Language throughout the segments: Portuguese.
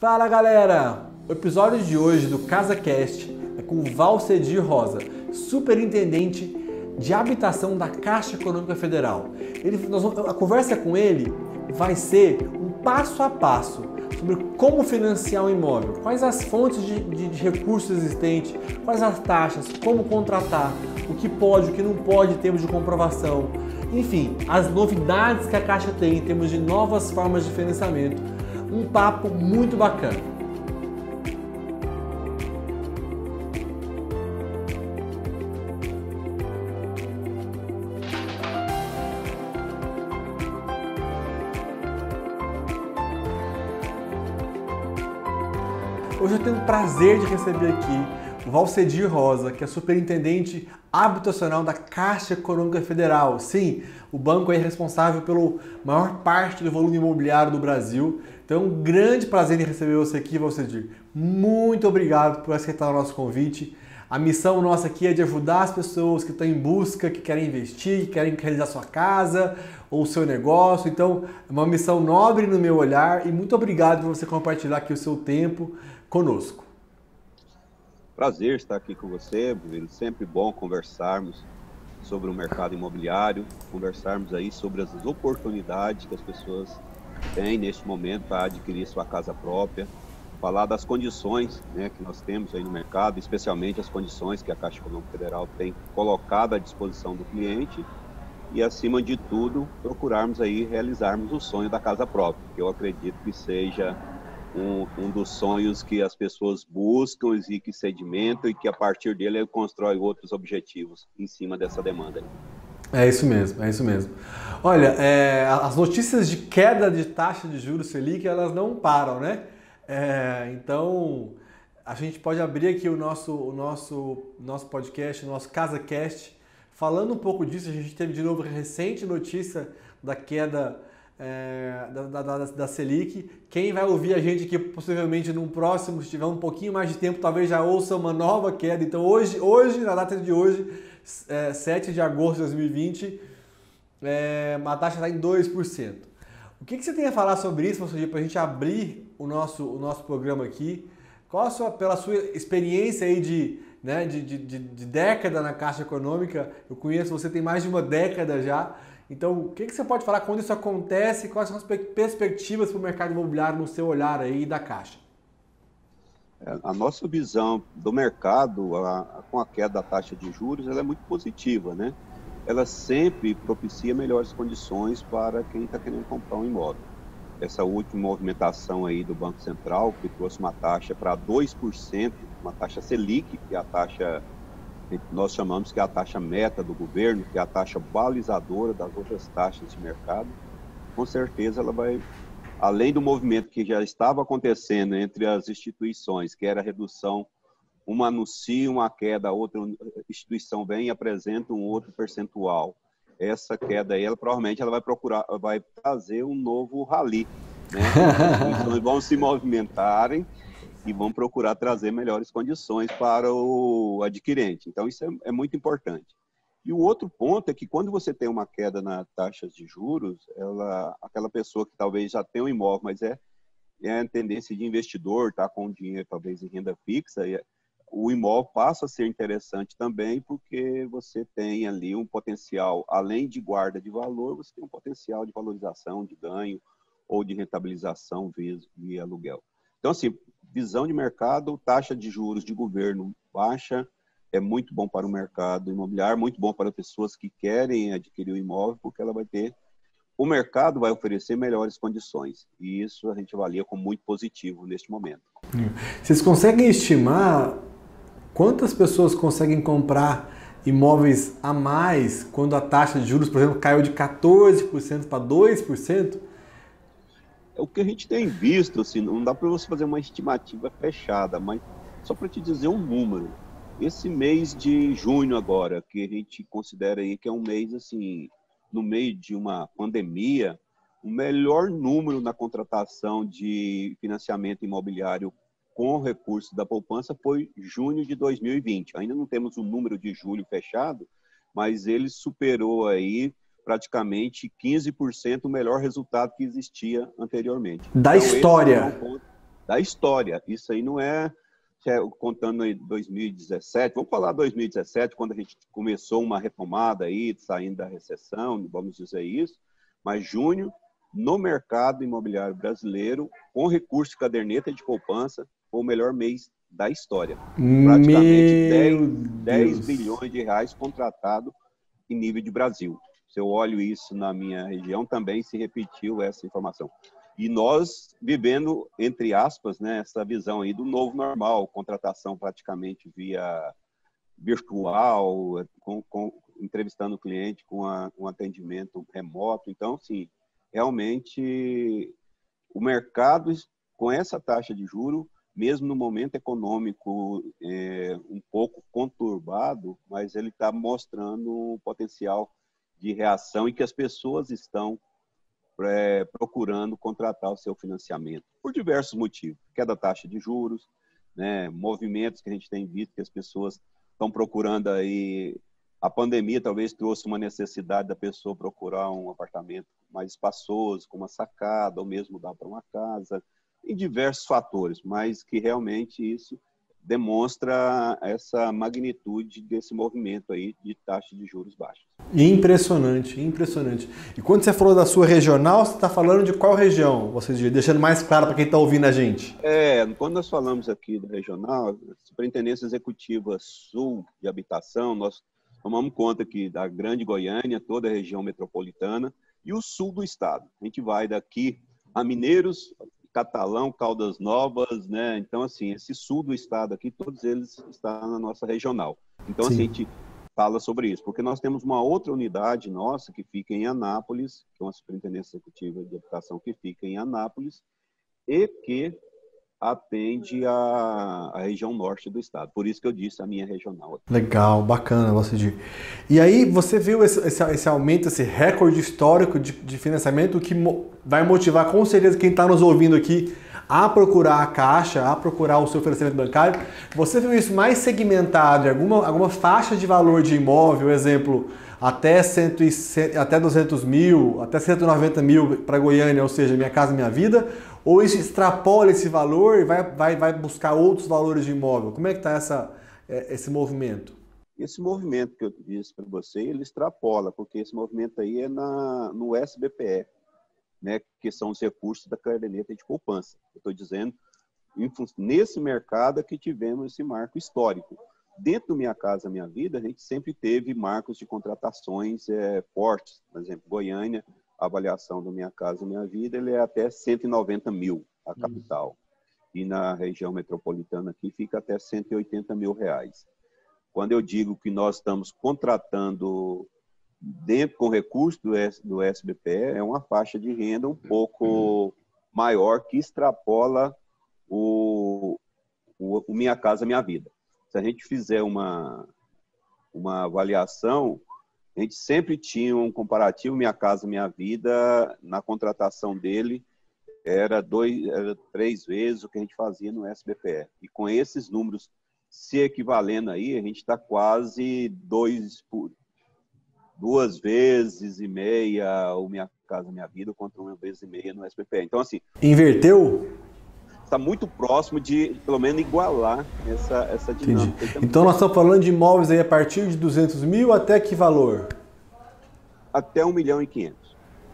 Fala galera! O episódio de hoje do CasaCast é com o Valcedir Rosa, superintendente de habitação da Caixa Econômica Federal. A conversa com ele vai ser um passo a passo sobre como financiar um imóvel, quais as fontes de recursos existentes, quais as taxas, como contratar, o que pode, o que não pode em termos de comprovação, enfim, as novidades que a Caixa tem em termos de novas formas de financiamento. Um papo muito bacana. Hoje eu tenho o prazer de receber aqui o Valcedir Rosa, que é superintendente habitacional da Caixa Econômica Federal. Sim, o banco é responsável pela maior parte do volume imobiliário do Brasil. Então é um grande prazer em receber você aqui, Valcedir. Muito obrigado por aceitar o nosso convite. A missão nossa aqui é de ajudar as pessoas que estão em busca, que querem investir, que querem realizar sua casa ou seu negócio. Então é uma missão nobre no meu olhar e muito obrigado por você compartilhar aqui o seu tempo conosco. Prazer estar aqui com você, Bruno. Sempre bom conversarmos sobre o mercado imobiliário, conversarmos aí sobre as oportunidades que as pessoas têm neste momento para adquirir sua casa própria, falar das condições, né, que nós temos aí no mercado, especialmente as condições que a Caixa Econômica Federal tem colocado à disposição do cliente e, acima de tudo, procurarmos aí realizarmos o sonho da casa própria, que eu acredito que seja um dos sonhos que as pessoas buscam e que sedimentam e que a partir dele ele constrói outros objetivos em cima dessa demanda. É isso mesmo, é isso mesmo. Olha, as notícias de queda de taxa de juros Selic, elas não param, né? Então, a gente pode abrir aqui o nosso podcast, o nosso CasaCast, falando um pouco disso. A gente teve de novo recente notícia da queda da Selic. Quem vai ouvir a gente aqui possivelmente num próximo, se tiver um pouquinho mais de tempo, talvez já ouça uma nova queda. Então hoje na data de hoje, 7 de agosto de 2020, a taxa está em 2%. O que você tem a falar sobre isso, para a gente abrir o nosso programa aqui? Pela sua experiência aí de década na Caixa Econômica, eu conheço você tem mais de uma década já. Então, o que você pode falar quando isso acontece e quais são as perspectivas para o mercado imobiliário no seu olhar aí da Caixa? A nossa visão do mercado, com a queda da taxa de juros, ela é muito positiva, né? Ela sempre propicia melhores condições para quem está querendo comprar um imóvel. Essa última movimentação aí do Banco Central, que trouxe uma taxa para 2%, uma taxa Selic, que é a taxa nós chamamos que é a taxa meta do governo, que é a taxa balizadora das outras taxas de mercado, com certeza ela vai, além do movimento que já estava acontecendo entre as instituições, que era a redução, uma anuncia uma queda, a outra instituição vem e apresenta um outro percentual. Essa queda aí, provavelmente ela vai trazer um novo rally, né? As instituições vão se movimentarem e vão procurar trazer melhores condições para o adquirente. Então, isso é muito importante. E o outro ponto é que quando você tem uma queda nas taxas de juros, aquela pessoa que talvez já tem um imóvel, mas é a tendência de investidor, está com dinheiro talvez em renda fixa, o imóvel passa a ser interessante também, porque você tem ali um potencial, além de guarda de valor, você tem um potencial de valorização, de ganho ou de rentabilização via aluguel. Então, assim, visão de mercado, taxa de juros de governo baixa, é muito bom para o mercado imobiliário, muito bom para pessoas que querem adquirir o imóvel, porque o mercado vai oferecer melhores condições. E isso a gente avalia como muito positivo neste momento. Vocês conseguem estimar quantas pessoas conseguem comprar imóveis a mais quando a taxa de juros, por exemplo, caiu de 14% para 2%? O que a gente tem visto, assim, não dá para você fazer uma estimativa fechada, mas só para te dizer um número. Esse mês de junho agora, que a gente considera aí que é um mês, assim, no meio de uma pandemia, o melhor número na contratação de financiamento imobiliário com recursos da poupança foi junho de 2020. Ainda não temos o número de julho fechado, mas ele superou aí praticamente 15% o melhor resultado que existia anteriormente. Da então, história. da história. Isso aí não é contando aí 2017, vamos falar 2017, quando a gente começou uma retomada aí, saindo da recessão, vamos dizer isso, mas junho, no mercado imobiliário brasileiro, com recurso de caderneta de poupança, foi o melhor mês da história. Praticamente 10 bilhões de reais contratado em nível de Brasil. Se eu olho isso na minha região, também se repetiu essa informação. E nós vivendo, entre aspas, né, essa visão aí do novo normal, contratação praticamente via virtual, entrevistando o cliente com um atendimento remoto. Então, sim, realmente o mercado, com essa taxa de juro, mesmo no momento econômico um pouco conturbado, mas ele está mostrando um potencial de reação e que as pessoas estão procurando contratar o seu financiamento por diversos motivos. Queda da taxa de juros, né, movimentos que a gente tem visto que as pessoas estão procurando aí. A pandemia talvez trouxe uma necessidade da pessoa procurar um apartamento mais espaçoso, com uma sacada, ou mesmo mudar para uma casa, em diversos fatores, mas que realmente isso demonstra essa magnitude desse movimento aí de taxa de juros baixos. Impressionante, impressionante. E quando você falou da sua regional, você está falando de qual região? Você deixando mais claro para quem está ouvindo a gente. Quando nós falamos aqui da regional, Superintendência Executiva Sul de Habitação, nós tomamos conta aqui da Grande Goiânia, toda a região metropolitana e o sul do estado. A gente vai daqui a Mineiros, Catalão, Caldas Novas, né? Então, assim, esse sul do estado aqui, todos eles estão na nossa regional. Então, assim, a gente fala sobre isso, porque nós temos uma outra unidade nossa que fica em Anápolis, que é uma Superintendência Executiva de Habitação que fica em Anápolis, e que atende a região norte do estado. Por isso que eu disse a minha regional. Legal, bacana, Valcidir. E aí você viu esse aumento, esse recorde histórico de financiamento que vai motivar com certeza quem está nos ouvindo aqui a procurar a Caixa, a procurar o seu financiamento bancário. Você viu isso mais segmentado em alguma faixa de valor de imóvel, exemplo, até 200 mil, até 190 mil para Goiânia, ou seja, Minha Casa Minha Vida, ou isso extrapola esse valor e vai buscar outros valores de imóvel? Como é que está esse movimento? Esse movimento que eu disse para você, ele extrapola, porque esse movimento aí é no SBPE, né, que são os recursos da caderneta de poupança. Eu estou dizendo, nesse mercado é que tivemos esse marco histórico. Dentro do Minha Casa Minha Vida, a gente sempre teve marcos de contratações fortes. Por exemplo, Goiânia, a avaliação do Minha Casa Minha Vida, ele é até 190 mil, a capital. E na região metropolitana aqui fica até 180 mil reais. Quando eu digo que nós estamos contratando dentro com recurso do SBPE, é uma faixa de renda um pouco maior que extrapola o Minha Casa Minha Vida. Se a gente fizer uma avaliação, a gente sempre tinha um comparativo Minha Casa Minha Vida, na contratação dele, era 3 vezes o que a gente fazia no SBPE. E com esses números se equivalendo aí, a gente está quase 2 vezes e meia o Minha Casa Minha Vida contra 1 vez e meia no SBPE. Então, assim... Inverteu? Está muito próximo de, pelo menos, igualar essa dinâmica. Então, nós estamos falando de imóveis aí a partir de 200 mil até que valor? Até 1,5 milhão.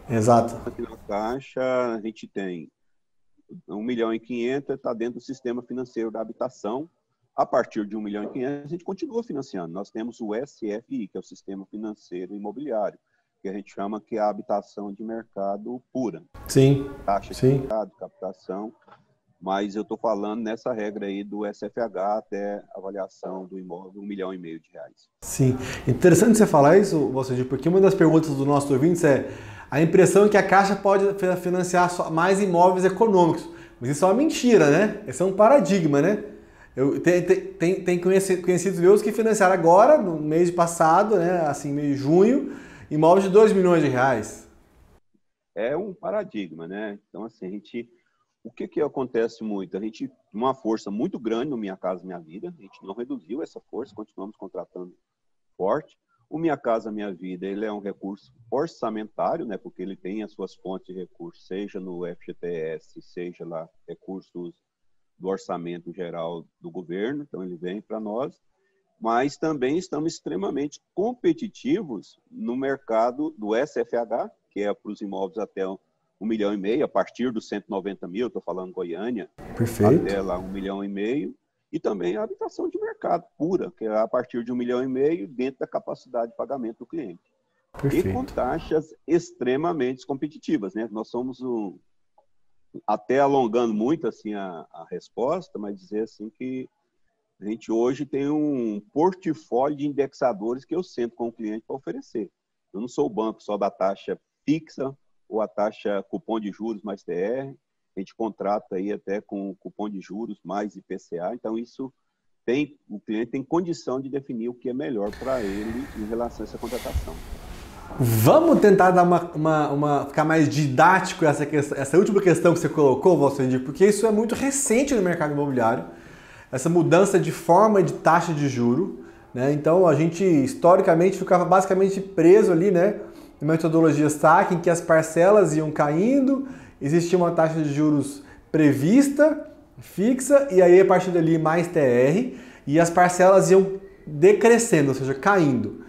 Exato. Aqui na Caixa, a gente tem 1,5 milhão, está dentro do sistema financeiro da habitação. A partir de 1,5 milhão, a gente continua financiando. Nós temos o SFI, que é o Sistema Financeiro Imobiliário, que a gente chama que é a habitação de mercado pura. Sim. Taxa de mercado, captação. Mas eu estou falando nessa regra aí do SFH até avaliação do imóvel, 1,5 milhão de reais. Sim. Interessante você falar isso, Valcidir, porque uma das perguntas dos nossos ouvintes é a impressão é que a Caixa pode financiar mais imóveis econômicos. Mas isso é uma mentira, né? Esse é um paradigma, né? Tem conhecidos meus que financiaram agora, no mês passado, né? Assim, mês de junho, imóveis de 2 milhões de reais. É um paradigma, né? Então, assim, o que acontece muito? A gente tem uma força muito grande no Minha Casa Minha Vida, a gente não reduziu essa força, continuamos contratando forte. O Minha Casa Minha Vida, ele é um recurso orçamentário, né, porque ele tem as suas fontes de recursos, seja no FGTS, seja lá recursos do orçamento geral do governo, então ele vem para nós, mas também estamos extremamente competitivos no mercado do SFH, que é para os imóveis até 1,5 milhão, a partir dos 190 mil, estou falando Goiânia, Perfeito. até lá 1,5 milhão, e também a habitação de mercado pura, que é a partir de 1,5 milhão, dentro da capacidade de pagamento do cliente. Perfeito. E com taxas extremamente competitivas, né? Nós somos até alongando muito assim a resposta, mas dizer assim que a gente hoje tem um portfólio de indexadores que eu sento com o cliente para oferecer. Eu não sou o banco só da taxa fixa ou a taxa cupom de juros mais TR. A gente contrata aí até com cupom de juros mais IPCA. Então, o cliente tem condição de definir o que é melhor para ele em relação a essa contratação. Vamos tentar dar ficar mais didático essa última questão que você colocou, Valcendir, porque isso é muito recente no mercado imobiliário, essa mudança de forma de taxa de juro, né? Então a gente historicamente ficava basicamente preso ali, né, em metodologia SAC, em que as parcelas iam caindo, existia uma taxa de juros prevista, fixa, e aí a partir dali mais TR, e as parcelas iam decrescendo, ou seja, caindo.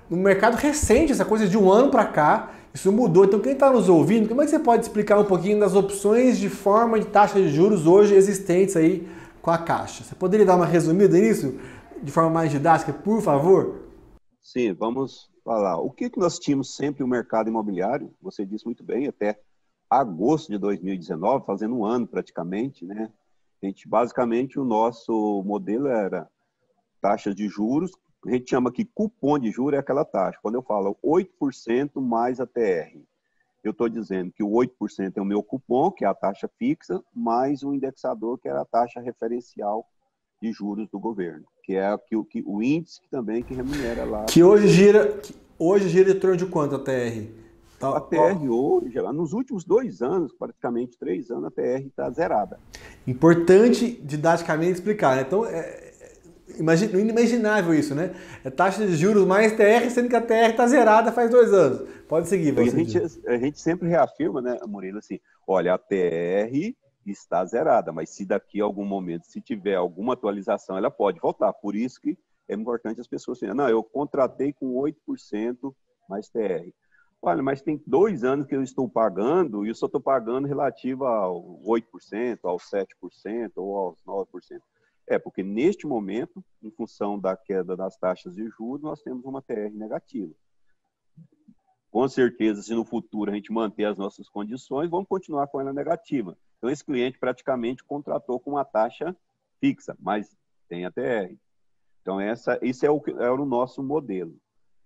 No mercado recente, essa coisa de um ano para cá, isso mudou. Então, quem está nos ouvindo, como é que você pode explicar um pouquinho das opções de forma de taxa de juros hoje existentes aí com a Caixa? Você poderia dar uma resumida nisso, de forma mais didática, por favor? Sim, vamos falar. O que nós tínhamos sempre no mercado imobiliário, você disse muito bem, até agosto de 2019, fazendo um ano praticamente, né? Basicamente, o nosso modelo era taxa de juros, a gente chama que cupom de juros é aquela taxa. Quando eu falo 8% mais a TR, eu estou dizendo que o 8% é o meu cupom, que é a taxa fixa, mais o indexador, que era a taxa referencial de juros do governo, que é o índice que também que remunera lá. Que hoje gira em torno de quanto a TR? A TR hoje, nos últimos 2 anos, praticamente 3 anos, a TR está zerada. Importante didaticamente explicar, né? Então, inimaginável isso, né? É taxa de juros mais TR, sendo que a TR está zerada faz 2 anos. Pode seguir, a gente sempre reafirma, né, Murilo, assim, olha, a TR está zerada, mas se daqui a algum momento, se tiver alguma atualização, ela pode voltar. Por isso que é importante as pessoas dizerem, não, eu contratei com 8% mais TR. Olha, mas tem 2 anos que eu estou pagando e eu só estou pagando relativo ao 8%, aos 7% ou aos 9%. Porque neste momento, em função da queda das taxas de juros, nós temos uma TR negativa. Com certeza, se no futuro a gente manter as nossas condições, vamos continuar com ela negativa. Então, esse cliente praticamente contratou com uma taxa fixa, mas tem a TR. Então, esse é o nosso modelo.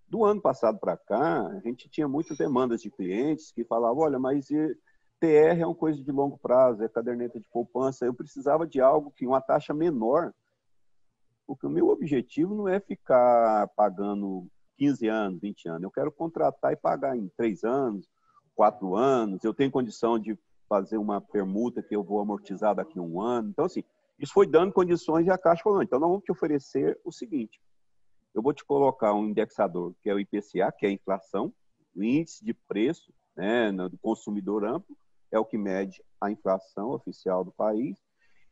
Do ano passado para cá, a gente tinha muitas demandas de clientes que falavam, olha, mas TR é uma coisa de longo prazo, é caderneta de poupança, eu precisava de algo que uma taxa menor, porque o meu objetivo não é ficar pagando 15 anos, 20 anos, eu quero contratar e pagar em 3 anos, 4 anos, eu tenho condição de fazer uma permuta que eu vou amortizar daqui a 1 ano. Então, assim, isso foi dando condições e a Caixa falou, então nós vamos te oferecer o seguinte, eu vou te colocar um indexador, que é o IPCA, que é a inflação, o índice de preço, né, do consumidor amplo, é o que mede a inflação oficial do país.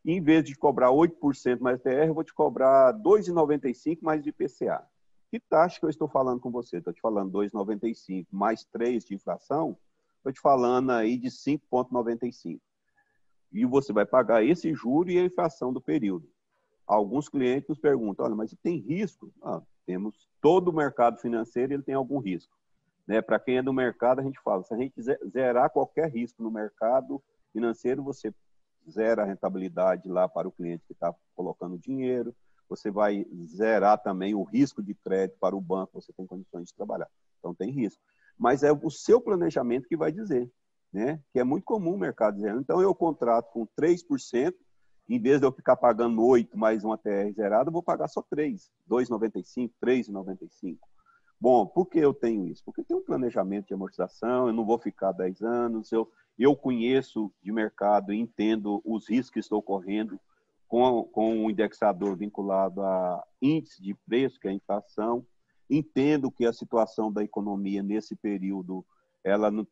E em vez de cobrar 8% mais TR, eu vou te cobrar 2,95% mais IPCA. Que taxa que eu estou falando com você? Estou te falando 2,95 mais 3 de inflação, estou te falando aí de 5,95. E você vai pagar esse juro e a inflação do período. Alguns clientes nos perguntam, olha, mas tem risco? Temos todo o mercado financeiro, ele tem algum risco. Né? Para quem é do mercado, a gente fala, se a gente zerar qualquer risco no mercado financeiro, você zera a rentabilidade lá para o cliente que está colocando dinheiro, você vai zerar também o risco de crédito para o banco, você tem condições de trabalhar. Então, tem risco. Mas é o seu planejamento que vai dizer, né? Que é muito comum o mercado dizer, então eu contrato com 3%, em vez de eu ficar pagando 8 mais uma TR zerada, eu vou pagar só 3, 2,95, 3,95. Bom, por que eu tenho isso? Porque tem um planejamento de amortização, eu não vou ficar 10 anos, eu conheço de mercado e entendo os riscos que estou correndo com um indexador vinculado a índice de preço, que é a inflação, entendo que a situação da economia nesse período,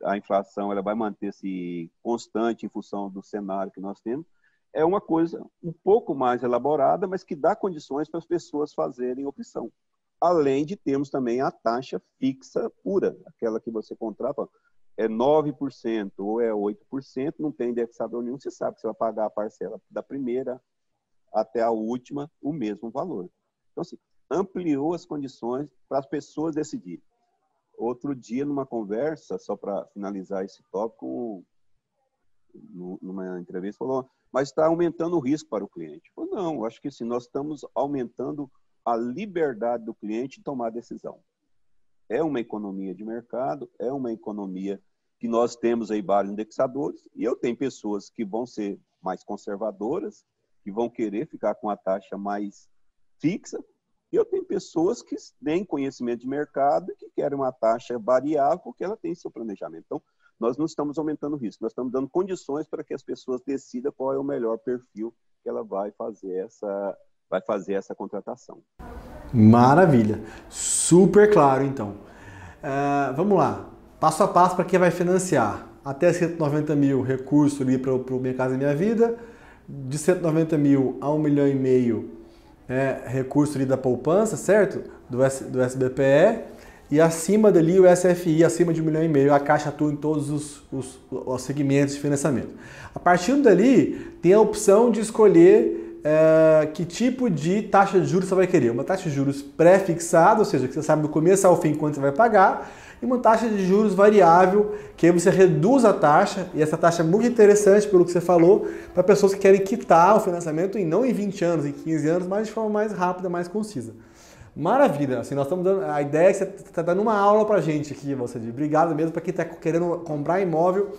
a inflação ela vai manter-se constante em função do cenário que nós temos. é uma coisa um pouco mais elaborada, mas que dá condições para as pessoas fazerem opção. Além de termos também a taxa fixa pura, aquela que você contrata, é 9% ou é 8%, não tem indexador nenhum, você sabe que você vai pagar a parcela da primeira até a última o mesmo valor. Então, assim, ampliou as condições para as pessoas decidirem. Outro dia, numa conversa, só para finalizar esse tópico, numa entrevista, falou, mas está aumentando o risco para o cliente. Eu falei, não, acho que sim, nós estamos aumentando a liberdade do cliente de tomar decisão. É uma economia de mercado, é uma economia que nós temos aí vários indexadores, e eu tenho pessoas que vão ser mais conservadoras, que vão querer ficar com a taxa mais fixa, e eu tenho pessoas que têm conhecimento de mercado e que querem uma taxa variável porque ela tem seu planejamento. Então, nós não estamos aumentando o risco, nós estamos dando condições para que as pessoas decidam qual é o melhor perfil que ela vai fazer essa contratação. Maravilha. Super claro, então. Vamos lá. Passo a passo para quem vai financiar. Até 190 mil recurso ali para o Minha Casa Minha Vida. De 190 mil a 1,5 milhão recurso ali da poupança, certo? Do SBPE. E acima dali o SFI, acima de 1,5 milhão, a Caixa atua em todos os segmentos de financiamento. A partir dali, tem a opção de escolher que tipo de taxa de juros você vai querer. Uma taxa de juros pré-fixada, ou seja, que você sabe do começo ao fim quanto você vai pagar, e uma taxa de juros variável, que aí você reduz a taxa, e essa taxa é muito interessante pelo que você falou, para pessoas que querem quitar o financiamento, não em 20 anos, em 15 anos, mas de forma mais rápida, mais concisa. Maravilha, assim, nós estamos dando, a ideia é que você está dando uma aula para a gente aqui, você diz. Obrigado mesmo para quem está querendo comprar imóvel,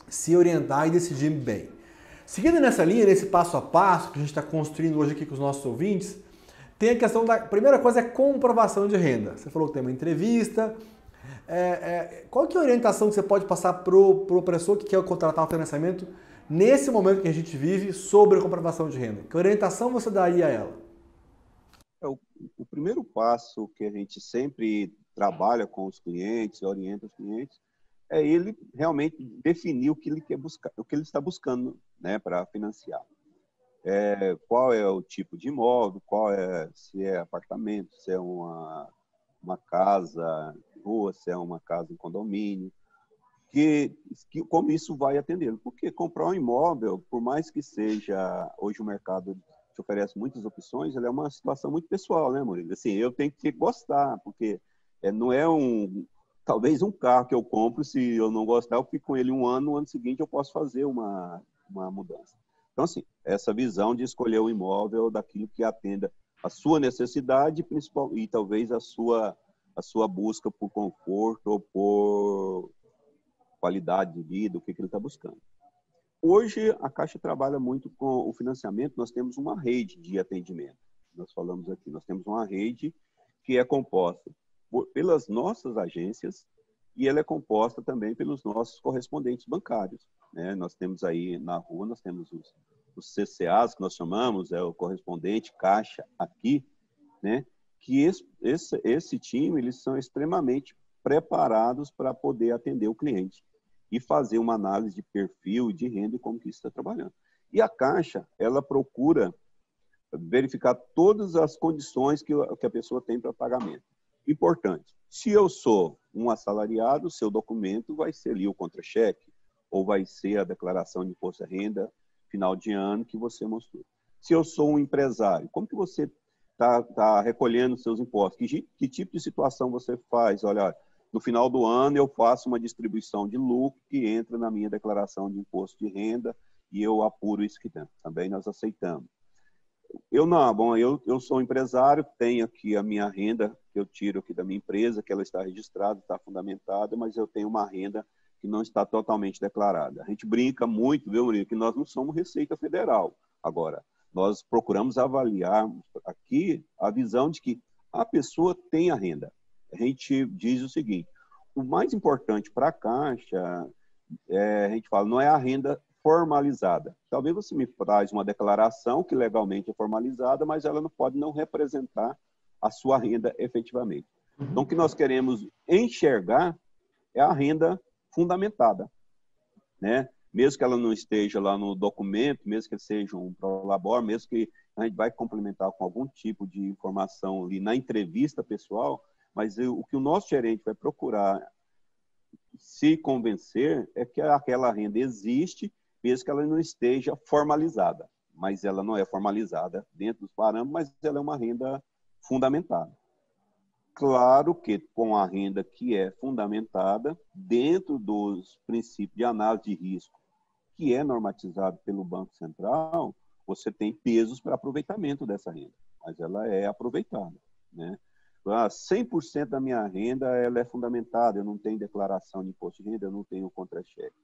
se orientar e decidir bem. Seguindo nessa linha, nesse passo a passo que a gente está construindo hoje aqui com os nossos ouvintes, tem a questão da... Primeira coisa é comprovação de renda. Você falou que tem uma entrevista. Qual que é a orientação que você pode passar para o pessoa que quer contratar o financiamento nesse momento que a gente vive sobre a comprovação de renda? Que orientação você daria a ela? O primeiro passo que a gente sempre trabalha com os clientes, orienta os clientes, é ele realmente definir o que ele quer buscar, o que ele está buscando, né, para financiar. Qual é o tipo de imóvel, se é apartamento, se é uma casa em rua, se é uma casa em condomínio, como isso vai atendê-lo. Porque comprar um imóvel, por mais que seja, hoje o mercado te oferece muitas opções, ela é uma situação muito pessoal, né, Murilo? Assim, eu tenho que gostar, porque não é talvez um carro que eu compro, se eu não gostar, eu fico com ele um ano, no ano seguinte eu posso fazer uma mudança. Então, assim, essa visão de escolher o imóvel daquilo que atenda a sua necessidade principal e talvez a sua busca por conforto ou por qualidade de vida, o que ele está buscando. Hoje, a Caixa trabalha muito com o financiamento, nós temos uma rede de atendimento. Nós falamos aqui, nós temos uma rede que é composta pelas nossas agências e ela é composta também pelos nossos correspondentes bancários, né? Nós temos aí na rua, nós temos os CCAs, que nós chamamos, o correspondente Caixa aqui, né? Que esse time, eles são extremamente preparados para poder atender o cliente e fazer uma análise de perfil, de renda e como que isso está trabalhando. E a Caixa, ela procura verificar todas as condições que a pessoa tem para pagamento. Importante, se eu sou um assalariado, seu documento vai ser ali o contra-cheque ou vai ser a declaração de imposto de renda final de ano que você mostrou. Se eu sou um empresário, como que você está recolhendo seus impostos? Que tipo de situação você faz? Olha, no final do ano eu faço uma distribuição de lucro que entra na minha declaração de imposto de renda e eu apuro isso que tem. Também nós aceitamos. Eu sou um empresário, tenho aqui a minha renda que eu tiro aqui da minha empresa, que ela está registrada, está fundamentada, mas eu tenho uma renda que não está totalmente declarada. A gente brinca muito, viu, Murilo, que nós não somos Receita Federal. Agora, nós procuramos avaliar aqui a visão de que a pessoa tem a renda. A gente diz o seguinte, o mais importante para a Caixa, a gente fala, não é a renda formalizada. Talvez você me traz uma declaração que legalmente é formalizada, mas ela não pode não representar a sua renda efetivamente. Então, o que nós queremos enxergar é a renda fundamentada, né? mesmo que ela não esteja lá no documento, mesmo que seja um prolabore, mesmo que a gente vai complementar com algum tipo de informação ali na entrevista pessoal, mas o que o nosso gerente vai procurar se convencer é que aquela renda existe, mesmo que ela não esteja formalizada. Mas ela não é formalizada dentro dos parâmetros, mas ela é uma renda fundamentada. Claro que com a renda que é fundamentada, dentro dos princípios de análise de risco, que é normatizado pelo Banco Central, você tem pesos para aproveitamento dessa renda, mas ela é aproveitada, né? 100% da minha renda ela é fundamentada, eu não tenho declaração de imposto de renda, eu não tenho contra-cheque.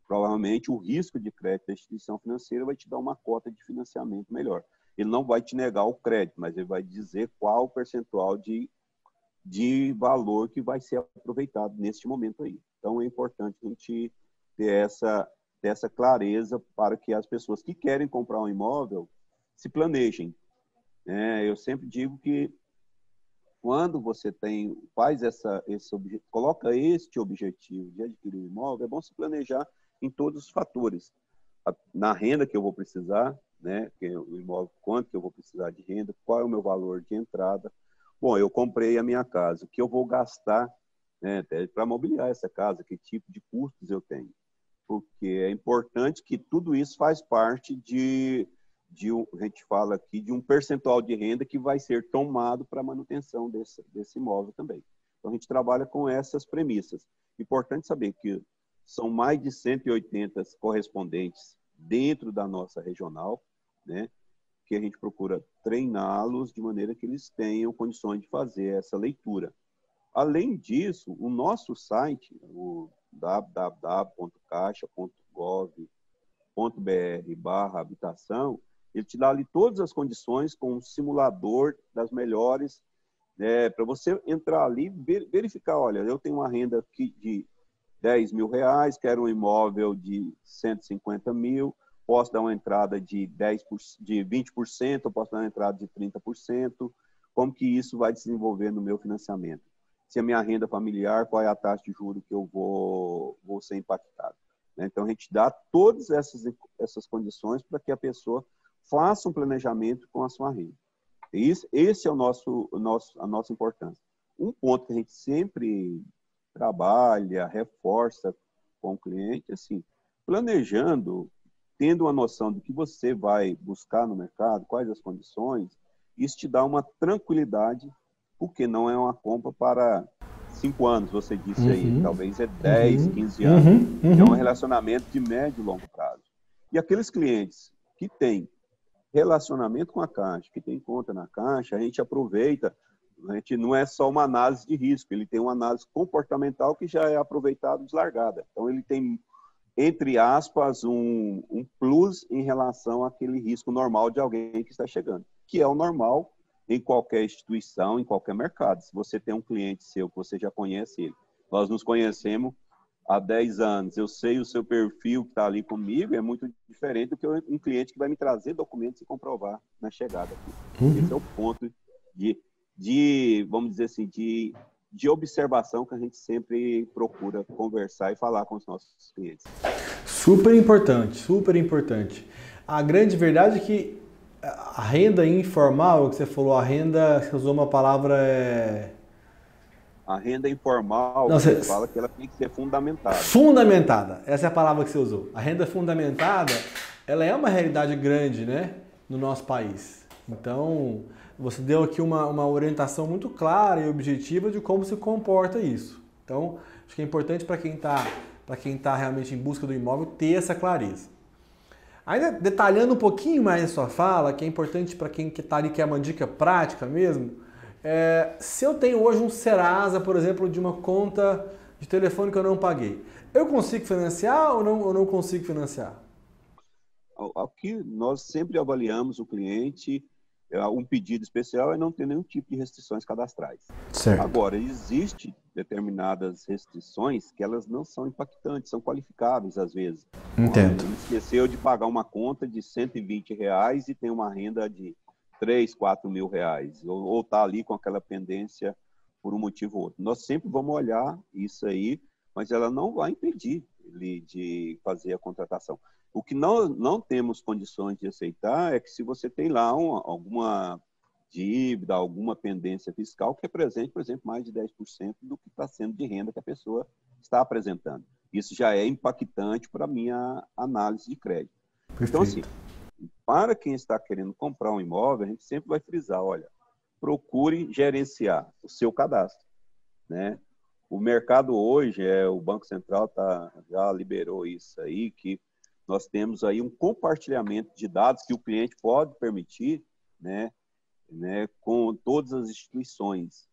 Provavelmente o risco de crédito da instituição financeira vai te dar uma cota de financiamento melhor. Ele não vai te negar o crédito, mas ele vai dizer qual o percentual de valor que vai ser aproveitado neste momento aí. Então é importante a gente ter essa clareza para que as pessoas que querem comprar um imóvel se planejem. Eu sempre digo que quando você coloca este objetivo de adquirir um imóvel, é bom se planejar em todos os fatores. Na renda que eu vou precisar, né, que o imóvel, quanto que eu vou precisar de renda, qual é o meu valor de entrada. Bom, eu comprei a minha casa, o que eu vou gastar, né, para mobiliar essa casa, que tipo de custos eu tenho. Porque é importante que tudo isso faz parte a gente fala aqui, de um percentual de renda que vai ser tomado para a manutenção desse imóvel também. Então, a gente trabalha com essas premissas. Importante saber que são mais de 180 correspondentes dentro da nossa regional, né, que a gente procura treiná-los de maneira que eles tenham condições de fazer essa leitura. Além disso, o nosso site, o www.caixa.gov.br/habitação, ele te dá ali todas as condições com um simulador das melhores, para você entrar ali e verificar, olha, eu tenho uma renda aqui de R$10.000, quero um imóvel de 150 mil, posso dar uma entrada de 20%, eu posso dar uma entrada de 30%, como que isso vai desenvolver no meu financiamento? Se a minha renda familiar, qual é a taxa de juros que eu vou ser impactado? Então, a gente dá todas essas condições para que a pessoa faça um planejamento com a sua renda. Esse é a nossa importância. Um ponto que a gente sempre trabalha, reforça com o cliente, assim, planejando, tendo uma noção do que você vai buscar no mercado, quais as condições, isso te dá uma tranquilidade, porque não é uma compra para 5 anos, você disse aí, talvez é 10, 15 anos. É um relacionamento de médio e longo prazo. E aqueles clientes que têm relacionamento com a Caixa, que tem conta na Caixa, a gente aproveita, a gente não é só uma análise de risco, ele tem uma análise comportamental que já é aproveitado deslargada. Então, ele tem, entre aspas, um plus em relação àquele risco normal de alguém que está chegando, que é o normal em qualquer instituição, em qualquer mercado. Se você tem um cliente seu que você já conhece ele, nós nos conhecemos há 10 anos, eu sei o seu perfil que está ali comigo, é muito diferente do que um cliente que vai me trazer documentos e comprovar na chegada aqui. Esse é o ponto vamos dizer assim, de observação que a gente sempre procura conversar e falar com os nossos clientes. Super importante, super importante. A grande verdade é que a renda informal, que você falou, você usou uma palavra... A renda informal, você fala que ela tem que ser fundamentada. Fundamentada, essa é a palavra que você usou. A renda fundamentada, ela é uma realidade grande, né, no nosso país. Então, você deu aqui uma orientação muito clara e objetiva de como se comporta isso. Então, acho que é importante para quem está realmente em busca do imóvel ter essa clareza. Ainda detalhando um pouquinho mais a sua fala, que é importante para quem está ali, que é uma dica prática mesmo, se eu tenho hoje um Serasa, por exemplo, de uma conta de telefone que eu não paguei, eu consigo financiar ou não consigo financiar? Aqui nós sempre avaliamos o cliente, um pedido especial é não ter nenhum tipo de restrições cadastrais. Certo. Agora, existem determinadas restrições que elas não são impactantes, são qualificáveis às vezes. Entendo. Ele esqueceu de pagar uma conta de R$120 e tem uma renda de 3, 4 mil reais, ou está ali com aquela pendência por um motivo ou outro. Nós sempre vamos olhar isso aí, mas ela não vai impedir. de fazer a contratação. O que nós não temos condições de aceitar é que se você tem lá alguma dívida, alguma pendência fiscal que represente, por exemplo, mais de 10% do que está sendo de renda que a pessoa está apresentando. Isso já é impactante para a minha análise de crédito. Perfeito. Então, assim, para quem está querendo comprar um imóvel, a gente sempre vai frisar, olha, procure gerenciar o seu cadastro, né? O mercado hoje, o Banco Central já liberou isso aí, que nós temos aí um compartilhamento de dados que o cliente pode permitir, né, com todas as instituições.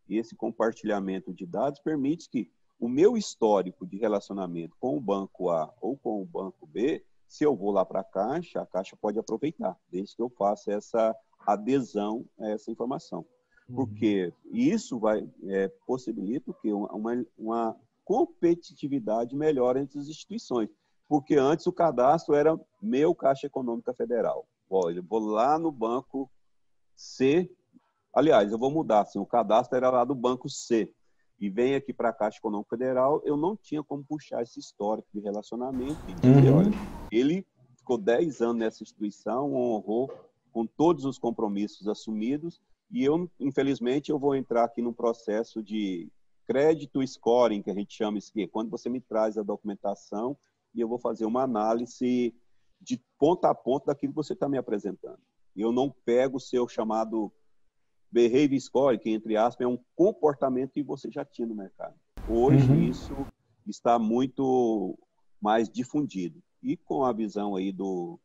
E esse compartilhamento de dados permite que o meu histórico de relacionamento com o banco A ou com o banco B, se eu vou lá para a Caixa pode aproveitar, desde que eu faça essa adesão a essa informação. Porque isso possibilita que uma competitividade melhor entre as instituições. Porque antes o cadastro era meu Caixa Econômica Federal. Eu vou lá no banco C, aliás, eu vou mudar, assim, o cadastro era lá do banco C, e vem aqui para a Caixa Econômica Federal, eu não tinha como puxar esse histórico de relacionamento e dizer, olha, ele ficou 10 anos nessa instituição, honrou com todos os compromissos assumidos, e eu, infelizmente, eu vou entrar aqui num processo de crédito scoring, que a gente chama isso aqui, quando você me traz a documentação e eu vou fazer uma análise de ponta a ponta daquilo que você está me apresentando. Eu não pego o seu chamado behavior score, que, entre aspas, é um comportamento que você já tinha no mercado. Hoje, isso está muito mais difundido. E com a visão aí do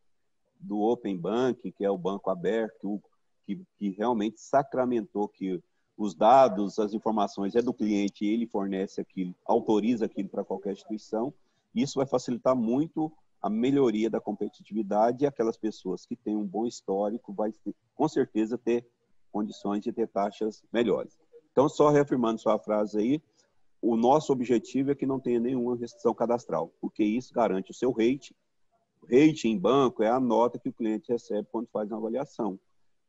Open Banking, que é o banco aberto, que realmente sacramentou que os dados, as informações é do cliente, ele fornece aquilo, autoriza aquilo para qualquer instituição. Isso vai facilitar muito a melhoria da competitividade, e aquelas pessoas que têm um bom histórico vai com certeza ter condições de ter taxas melhores. Então, só reafirmando sua frase aí, o nosso objetivo é que não tenha nenhuma restrição cadastral, porque isso garante o seu rating. O rating em banco é a nota que o cliente recebe quando faz uma avaliação.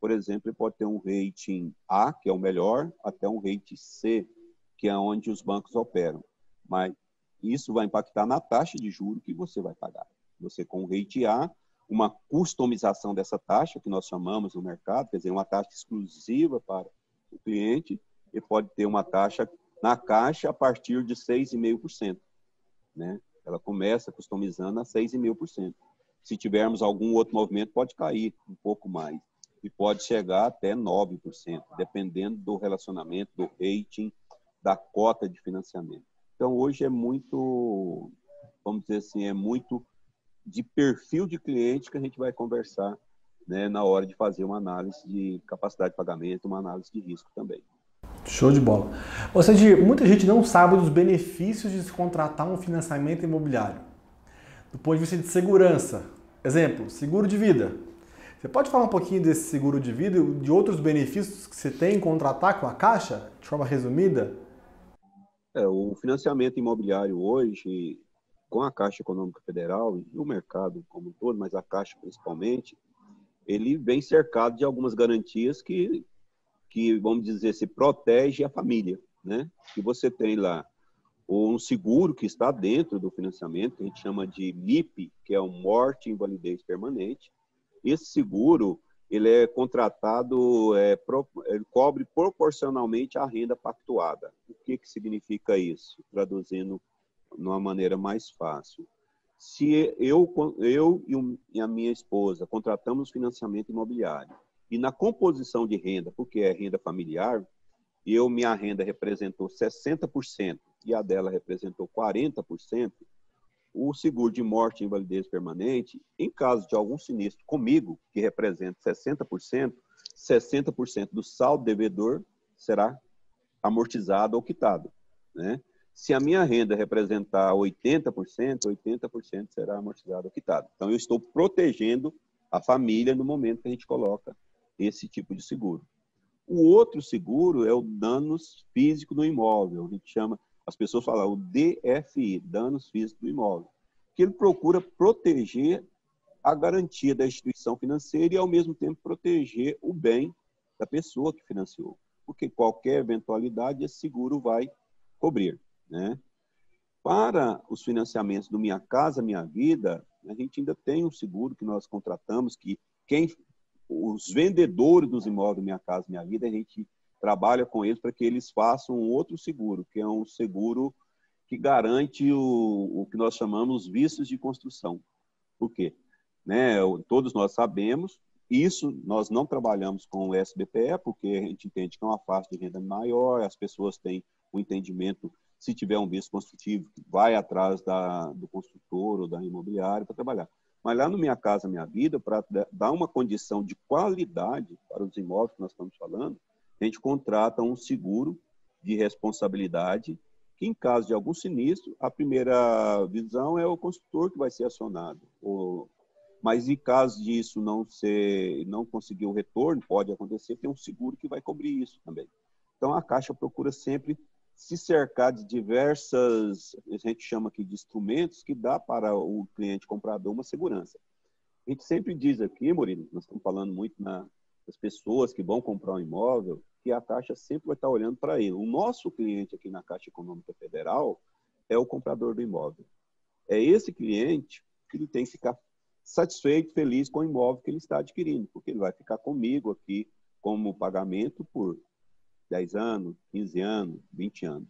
Por exemplo, ele pode ter um rating A, que é o melhor, até um rating C, que é onde os bancos operam. Mas isso vai impactar na taxa de juros que você vai pagar. Você, com o rating A, uma customização dessa taxa, que nós chamamos no mercado, quer dizer, uma taxa exclusiva para o cliente, e pode ter uma taxa na Caixa a partir de 6,5%. Né? Ela começa customizando a 6,5%. Se tivermos algum outro movimento, pode cair um pouco mais. E pode chegar até 9%, dependendo do relacionamento, do rating, da cota de financiamento. Então, hoje é muito, vamos dizer assim, é muito de perfil de cliente que a gente vai conversar, né, na hora de fazer uma análise de capacidade de pagamento, uma análise de risco também. Show de bola. Ou seja, muita gente não sabe dos benefícios de se contratar um financiamento imobiliário. Do ponto de vista de segurança. Exemplo, seguro de vida. Você pode falar um pouquinho desse seguro de vida e de outros benefícios que você tem em contratar com a Caixa, de forma resumida? O financiamento imobiliário hoje, com a Caixa Econômica Federal e o mercado como um todo, mas a Caixa principalmente, ele vem cercado de algumas garantias que vamos dizer, se protege a família, né? Que você tem lá um seguro que está dentro do financiamento, que a gente chama de MIP, que é o Morte e Invalidez Permanente. Esse seguro, ele é contratado, ele cobre proporcionalmente à renda pactuada. O que significa isso? Traduzindo de uma maneira mais fácil. Se eu e a minha esposa contratamos financiamento imobiliário, e na composição de renda, porque é renda familiar, minha renda representou 60% e a dela representou 40%, o seguro de morte e invalidez permanente, em caso de algum sinistro comigo, que representa 60% do saldo devedor será amortizado ou quitado, né? Se a minha renda representar 80% será amortizado ou quitado. Então, eu estou protegendo a família no momento que a gente coloca esse tipo de seguro. O outro seguro é o danos físico no imóvel. A gente chama, as pessoas falam o DFI, danos físicos do imóvel, que ele procura proteger a garantia da instituição financeira e, ao mesmo tempo, proteger o bem da pessoa que financiou. Porque qualquer eventualidade, esse seguro vai cobrir, né? Para os financiamentos do Minha Casa Minha Vida, a gente ainda tem um seguro que nós contratamos, que os vendedores dos imóveis Minha Casa Minha Vida, a gente trabalha com eles para que eles façam um outro seguro, que é um seguro que garante o que nós chamamos vícios de construção. Por quê? Né? Todos nós sabemos, isso nós não trabalhamos com o SBPE, porque a gente entende que é uma faixa de renda maior, as pessoas têm o entendimento, se tiver um vício construtivo, vai atrás do construtor ou da imobiliária para trabalhar. Mas lá no Minha Casa Minha Vida, para dar uma condição de qualidade para os imóveis que nós estamos falando, a gente contrata um seguro de responsabilidade, que em caso de algum sinistro, a primeira visão é o construtor que vai ser acionado. Mas em caso disso não conseguir o retorno, pode acontecer, tem um seguro que vai cobrir isso também. Então a Caixa procura sempre se cercar de diversas, a gente chama aqui de instrumentos, que dá para o cliente comprador uma segurança. A gente sempre diz aqui, Murilo, nós estamos falando muito das pessoas que vão comprar um imóvel, que a Caixa sempre vai estar olhando para ele. O nosso cliente aqui na Caixa Econômica Federal é o comprador do imóvel. É esse cliente que ele tem que ficar satisfeito, feliz com o imóvel que ele está adquirindo, porque ele vai ficar comigo aqui como pagamento por 10 anos, 15 anos, 20 anos.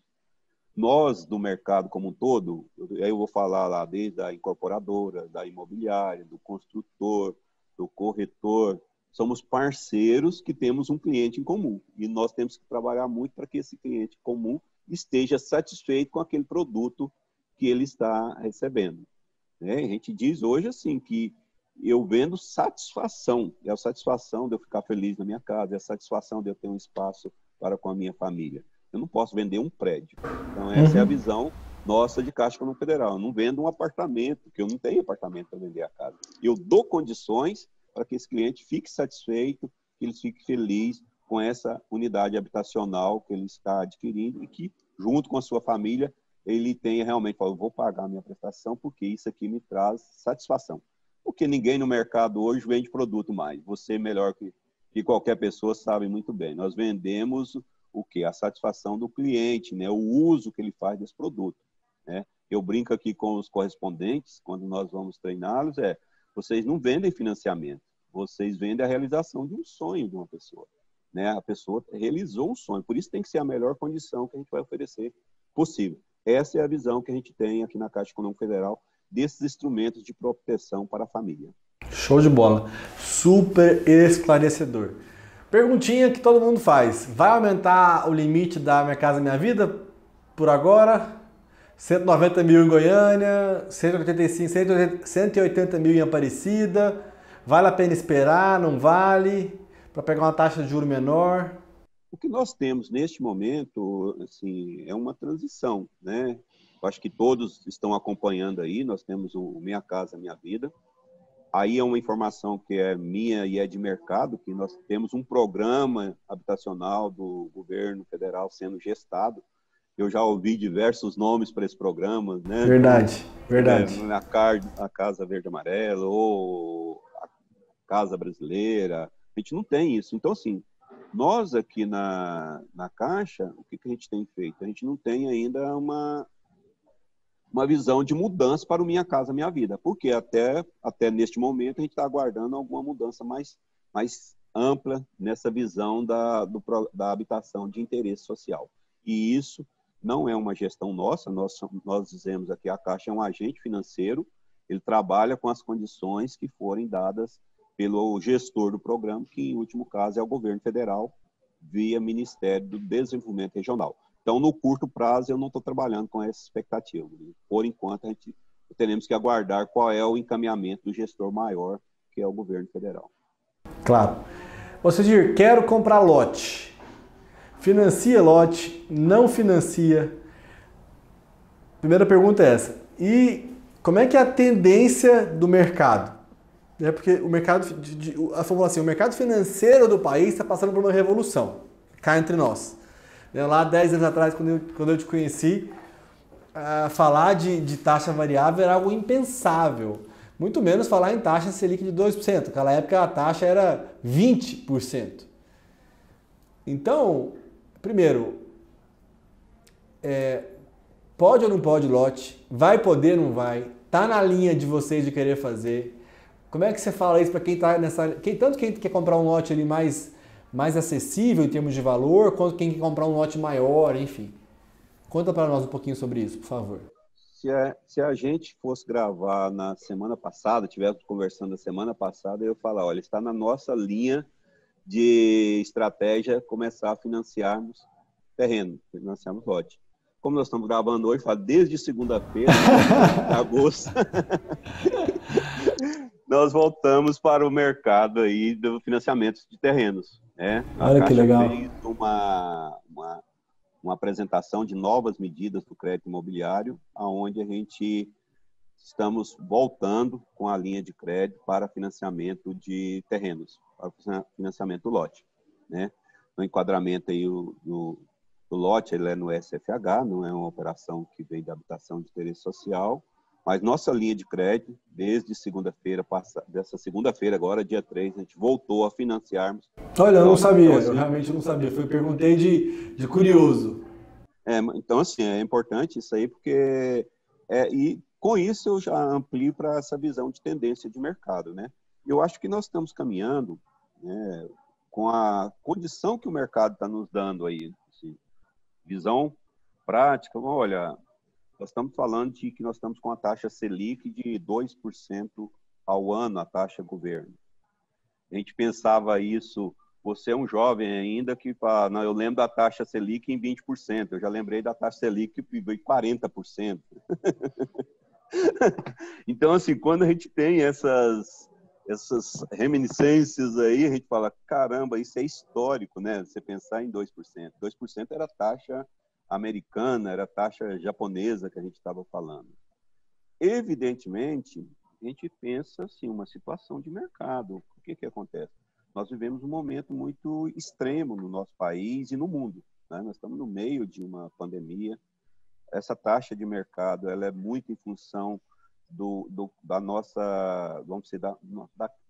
Nós, do mercado como um todo, eu vou falar lá desde a incorporadora, da imobiliária, do construtor, do corretor, somos parceiros que temos um cliente em comum. E nós temos que trabalhar muito para que esse cliente comum esteja satisfeito com aquele produto que ele está recebendo. A gente diz hoje assim que eu vendo satisfação, é a satisfação de eu ficar feliz na minha casa, é a satisfação de eu ter um espaço para com a minha família. Eu não posso vender um prédio. Então essa é a visão nossa de Caixa Econômica Federal. Eu não vendo um apartamento, porque eu não tenho apartamento para vender a casa. Eu dou condições para que esse cliente fique satisfeito, que ele fique feliz com essa unidade habitacional que ele está adquirindo e que, junto com a sua família, ele tenha realmente, eu vou pagar a minha prestação porque isso aqui me traz satisfação. Porque ninguém no mercado hoje vende produto mais. Você, melhor que qualquer pessoa, sabe muito bem. Nós vendemos o quê? A satisfação do cliente, né? O uso que ele faz desse produto. Né? Eu brinco aqui com os correspondentes, quando nós vamos treiná-los, vocês não vendem financiamento, vocês vendem a realização de um sonho de uma pessoa. Né? A pessoa realizou um sonho, por isso tem que ser a melhor condição que a gente vai oferecer possível. Essa é a visão que a gente tem aqui na Caixa Econômica Federal desses instrumentos de proteção para a família. Show de bola. Super esclarecedor. Perguntinha que todo mundo faz. Vai aumentar o limite da Minha Casa Minha Vida por agora? 190 mil em Goiânia, 180 mil em Aparecida. Vale a pena esperar? Não vale? Para pegar uma taxa de juros menor? O que nós temos neste momento, assim, é uma transição, né? Eu acho que todos estão acompanhando aí. Nós temos o Minha Casa Minha Vida. Aí é uma informação que é minha e é de mercado, que nós temos um programa habitacional do governo federal sendo gestado. Eu já ouvi diversos nomes para esse programa, né? Verdade, verdade. A Casa Verde Amarela ou a Casa Brasileira. A gente não tem isso. Então, assim, nós aqui na Caixa, o que a gente tem feito? A gente não tem ainda uma visão de mudança para o Minha Casa Minha Vida, porque até neste momento a gente está aguardando alguma mudança mais ampla nessa visão da habitação de interesse social. E isso não é uma gestão nossa, nós dizemos aqui, a Caixa é um agente financeiro, ele trabalha com as condições que forem dadas pelo gestor do programa, que em último caso é o governo federal, via Ministério do Desenvolvimento Regional. Então, no curto prazo, eu não estou trabalhando com essa expectativa. Por enquanto, teremos que aguardar qual é o encaminhamento do gestor maior, que é o governo federal. Claro. Ô, Cidir, quero comprar lote. Financia lote, não financia? Primeira pergunta é essa. E como é que é a tendência do mercado? Porque o mercado, a formula assim, o mercado financeiro do país está passando por uma revolução, cá entre nós. Lá 10 anos atrás, quando eu te conheci, falar de taxa variável era algo impensável. Muito menos falar em taxa Selic de 2%. Naquela época a taxa era 20%. Então, primeiro, Pode ou não pode lote? Vai poder ou não vai? Tá na linha de vocês de querer fazer? Como é que você fala isso para quem está nessa... tanto quem quer comprar um lote ali mais acessível em termos de valor, quanto quem quer comprar um lote maior, enfim. Conta para nós um pouquinho sobre isso, por favor. Se a gente fosse gravar na semana passada, estivéssemos conversando na semana passada, eu ia falar, olha, está na nossa linha de estratégia começar a financiarmos terreno, financiarmos lote. Como nós estamos gravando hoje, fala desde segunda-feira, agosto, nós voltamos para o mercado aí do financiamento de terrenos. Né? Olha que legal. Fez uma apresentação de novas medidas do crédito imobiliário, onde a gente estamos voltando com a linha de crédito para financiamento de terrenos, para financiamento do lote. Né? No enquadramento aí, o lote ele é no SFH, não é uma operação que vem de habitação de interesse social, mas nossa linha de crédito, desde segunda-feira, dessa segunda-feira agora, dia 3, a gente voltou a financiarmos. Olha, eu não sabia, eu realmente não sabia, perguntei de curioso. Então, assim, é importante isso aí, porque... e com isso eu já amplio para essa visão de tendência de mercado, né? Eu acho que nós estamos caminhando, né, com a condição que o mercado está nos dando aí, assim, visão prática. Olha, nós estamos falando de que nós estamos com a taxa Selic de 2% ao ano, a taxa governo. A gente pensava isso, você é um jovem ainda que fala, não, eu lembro da taxa Selic em 20%, eu já lembrei da taxa Selic em 40%. Então, assim, quando a gente tem essas reminiscências aí, a gente fala, caramba, isso é histórico, né? Você pensar em 2%. 2% era a taxa americana, era a taxa japonesa que a gente estava falando. Evidentemente, a gente pensa assim, uma situação de mercado. O que acontece? Nós vivemos um momento muito extremo no nosso país e no mundo. Né? Nós estamos no meio de uma pandemia. Essa taxa de mercado ela é muito em função da nossa, vamos dizer,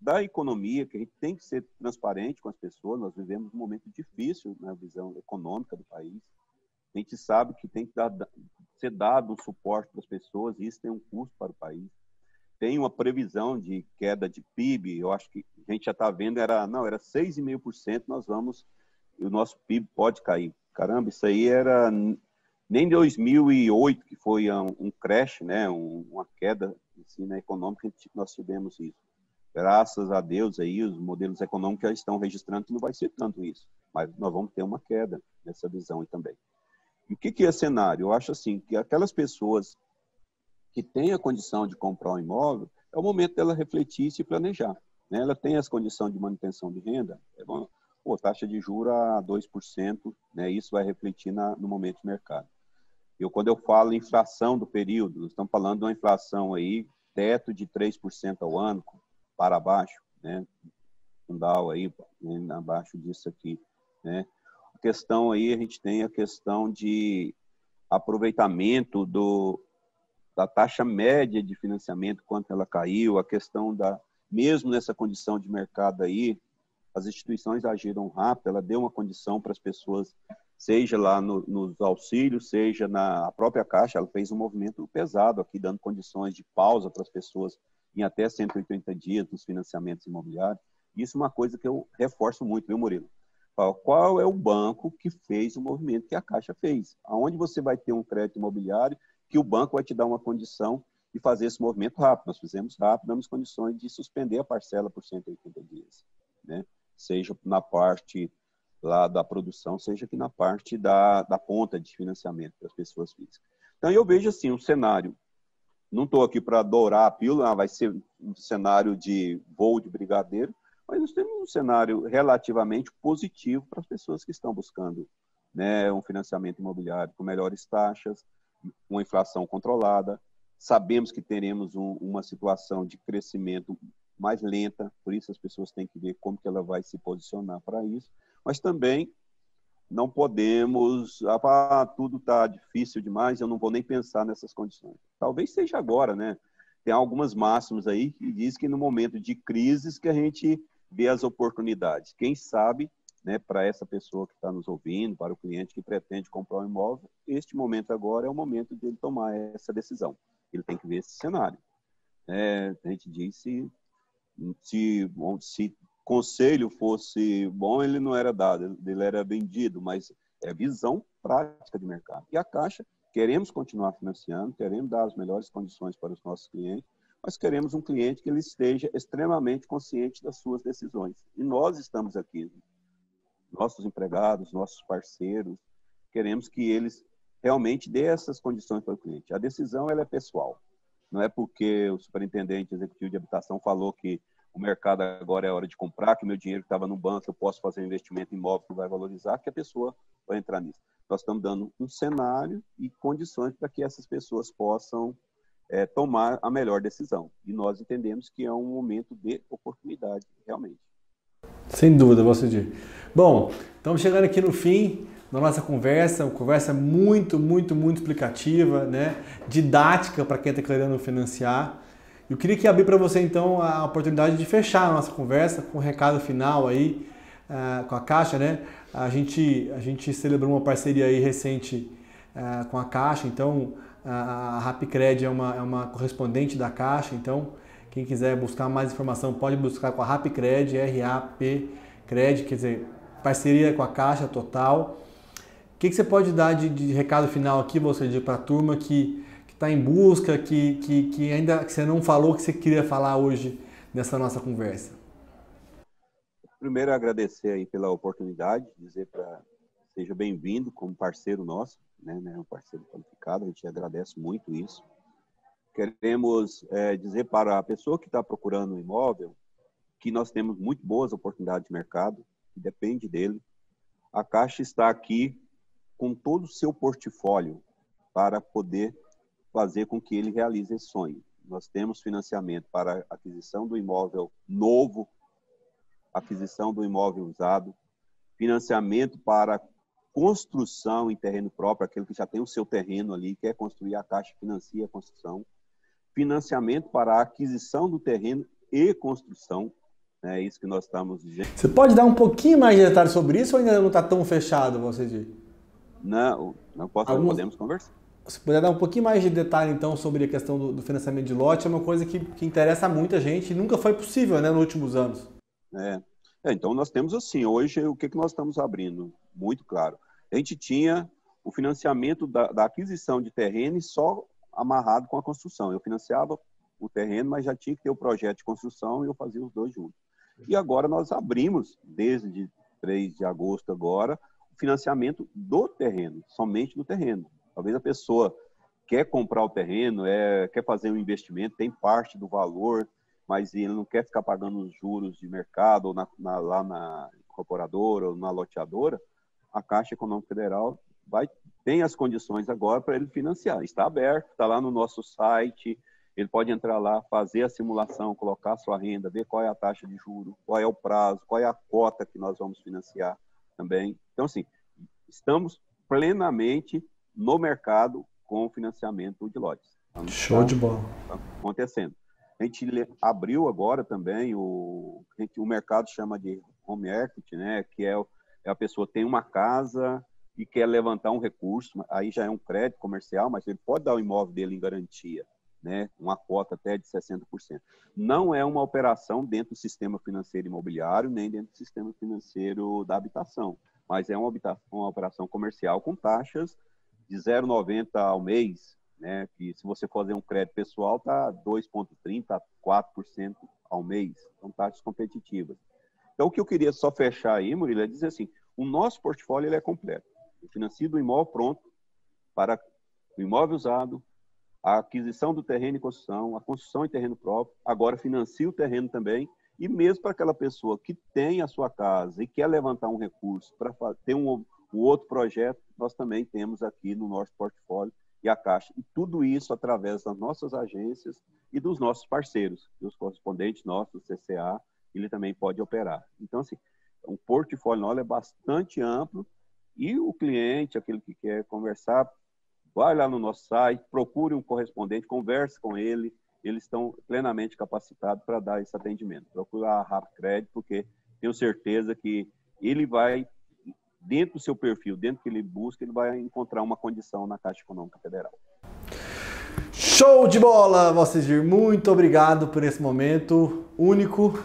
da economia, que a gente tem que ser transparente com as pessoas. Nós vivemos um momento difícil na visão econômica do país. A gente sabe que tem que ser dado um suporte para as pessoas, e isso tem um custo para o país. Tem uma previsão de queda de PIB, eu acho que a gente já está vendo, era 6,5%, o nosso PIB pode cair. Caramba, isso aí era nem 2008, que foi um crash, né, uma queda assim, na econômica, nós tivemos isso. Graças a Deus, aí, os modelos econômicos já estão registrando que não vai ser tanto isso, mas nós vamos ter uma queda nessa visão aí também. E o que é cenário? Eu acho assim, que aquelas pessoas que têm a condição de comprar um imóvel, é o momento dela refletir e se planejar. Né? Ela tem as condições de manutenção de renda, taxa de juros a 2%, né? Isso vai refletir no momento de mercado. Quando eu falo inflação do período, nós estamos falando de uma inflação aí, teto de 3% ao ano, para baixo, né? Fundal aí, abaixo disso aqui, né? A questão aí, a gente tem a questão de aproveitamento da taxa média de financiamento, quanto ela caiu, a questão mesmo nessa condição de mercado aí, as instituições agiram rápido, ela deu uma condição para as pessoas, seja lá nos auxílios, seja na própria Caixa, ela fez um movimento pesado aqui, dando condições de pausa para as pessoas em até 180 dias dos financiamentos imobiliários. Isso é uma coisa que eu reforço muito, viu, Murilo? Qual é o banco que fez o movimento que a Caixa fez? Aonde você vai ter um crédito imobiliário que o banco vai te dar uma condição de fazer esse movimento rápido? Nós fizemos rápido, damos condições de suspender a parcela por 180 dias, né? Seja na parte lá da produção, seja aqui na parte da ponta de financiamento para as pessoas físicas. Então, eu vejo assim, um cenário, não estou aqui para dourar a pílula, vai ser um cenário de voo de brigadeiro, mas nós temos um cenário relativamente positivo para as pessoas que estão buscando, né, um financiamento imobiliário com melhores taxas, uma inflação controlada. Sabemos que teremos uma situação de crescimento mais lenta, por isso as pessoas têm que ver como que ela vai se posicionar para isso, mas também não podemos, tudo está difícil demais, eu não vou nem pensar nessas condições. Talvez seja agora, né? Tem algumas máximas aí que diz que no momento de crises que a gente vê as oportunidades. Quem sabe né, para essa pessoa que está nos ouvindo, para o cliente que pretende comprar um imóvel, este momento agora é o momento de ele tomar essa decisão. Ele tem que ver esse cenário. A gente diz se conselho fosse bom, ele não era dado, ele era vendido, mas é visão prática de mercado. E a Caixa, queremos continuar financiando, queremos dar as melhores condições para os nossos clientes, mas queremos um cliente que ele esteja extremamente consciente das suas decisões. E nós estamos aqui, nossos empregados, nossos parceiros, queremos que eles realmente dê essas condições para o cliente. A decisão ela é pessoal. Não é porque o superintendente executivo de habitação falou que o mercado agora é hora de comprar, que meu dinheiro que estava no banco, eu posso fazer um investimento em imóvel que vai valorizar, que a pessoa vai entrar nisso. Nós estamos dando um cenário e condições para que essas pessoas possam tomar a melhor decisão. E nós entendemos que é um momento de oportunidade, realmente. Sem dúvida, Valcedir. Bom, estamos chegando aqui no fim da nossa conversa, uma conversa muito explicativa, né? Didática para quem está querendo financiar. Eu queria que abrir para você, então, a oportunidade de fechar a nossa conversa com um recado final aí, com a Caixa, né? A gente celebrou uma parceria aí recente com a Caixa, então a Rapicred é uma correspondente da Caixa, então quem quiser buscar mais informação pode buscar com a Rapicred, RAPcred, quer dizer, parceria com a Caixa total. O que você pode dar de recado final aqui, você para a turma que está em busca, que ainda que você não falou, que você queria falar hoje nessa nossa conversa? Primeiro, agradecer aí pela oportunidade, dizer para seja bem-vindo como parceiro nosso, né, um parceiro qualificado, a gente agradece muito isso. Queremos dizer para a pessoa que está procurando um imóvel que nós temos muito boas oportunidades de mercado, que depende dele. A Caixa está aqui com todo o seu portfólio para poder fazer com que ele realize esse sonho. Nós temos financiamento para aquisição do imóvel novo, aquisição do imóvel usado, financiamento para construção em terreno próprio, aquele que já tem o seu terreno ali, quer construir, a Caixa financia a construção, financiamento para a aquisição do terreno e construção, é isso que nós estamos... Você pode dar um pouquinho mais de detalhes sobre isso ou ainda não está tão fechado, você diz? Não podemos conversar. Se puder dar um pouquinho mais de detalhe, então, sobre a questão do financiamento de lote, é uma coisa que interessa muita gente e nunca foi possível, né, nos últimos anos. Então, nós temos assim, hoje, o que nós estamos abrindo? Muito claro. A gente tinha o financiamento da aquisição de terreno só amarrado com a construção. Eu financiava o terreno, mas já tinha que ter o projeto de construção e eu fazia os dois juntos. E agora nós abrimos, desde 3 de agosto agora, o financiamento do terreno, somente do terreno. Talvez a pessoa quer comprar o terreno, quer fazer um investimento, tem parte do valor, mas ele não quer ficar pagando os juros de mercado ou lá na incorporadora ou na loteadora. A Caixa Econômica Federal tem as condições agora para ele financiar. Está aberto, está lá no nosso site, ele pode entrar lá, fazer a simulação, colocar a sua renda, ver qual é a taxa de juros, qual é o prazo, qual é a cota que nós vamos financiar também. Então, assim, estamos plenamente no mercado com o financiamento de lotes. Então, show de bola. Está acontecendo. A gente abriu agora também o mercado chama de home equity, né? Que é a pessoa tem uma casa e quer levantar um recurso, aí já é um crédito comercial, mas ele pode dar o imóvel dele em garantia, né? Uma cota até de 60%. Não é uma operação dentro do sistema financeiro imobiliário, nem dentro do sistema financeiro da habitação, mas é uma operação comercial com taxas de 0,90 ao mês, né? Que se você fazer um crédito pessoal, está 2,30% a 4% ao mês. São taxas competitivas. Então, o que eu queria só fechar aí, Murilo, é dizer assim, o nosso portfólio ele é completo. Eu financio do imóvel pronto para o imóvel usado, a aquisição do terreno e construção, a construção em terreno próprio, agora financio o terreno também, e mesmo para aquela pessoa que tem a sua casa e quer levantar um recurso para ter um outro projeto, nós também temos aqui no nosso portfólio e a Caixa. E tudo isso através das nossas agências e dos nossos parceiros, dos correspondentes nossos, do CCA, ele também pode operar. Então, assim, o portfólio nosso é bastante amplo e o cliente, aquele que quer conversar, vai lá no nosso site, procure um correspondente, converse com ele, eles estão plenamente capacitados para dar esse atendimento. Procure a Rapicred, porque tenho certeza que ele vai, dentro do seu perfil, dentro do que ele busca, ele vai encontrar uma condição na Caixa Econômica Federal. Show de bola, Valcedir! Muito obrigado por esse momento único,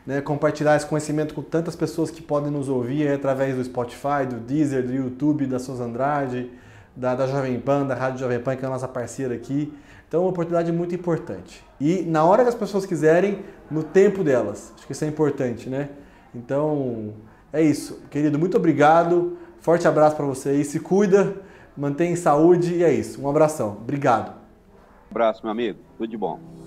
né? Compartilhar esse conhecimento com tantas pessoas que podem nos ouvir através do Spotify, do Deezer, do YouTube, da Souza Andrade, da Jovem Pan, da Rádio Jovem Pan, que é a nossa parceira aqui. Então é uma oportunidade muito importante. E na hora que as pessoas quiserem, no tempo delas. Acho que isso é importante, né? Então é isso. Querido, muito obrigado. Forte abraço para você aí. Se cuida, mantém saúde e é isso. Um abração. Obrigado. Um abraço, meu amigo. Tudo de bom.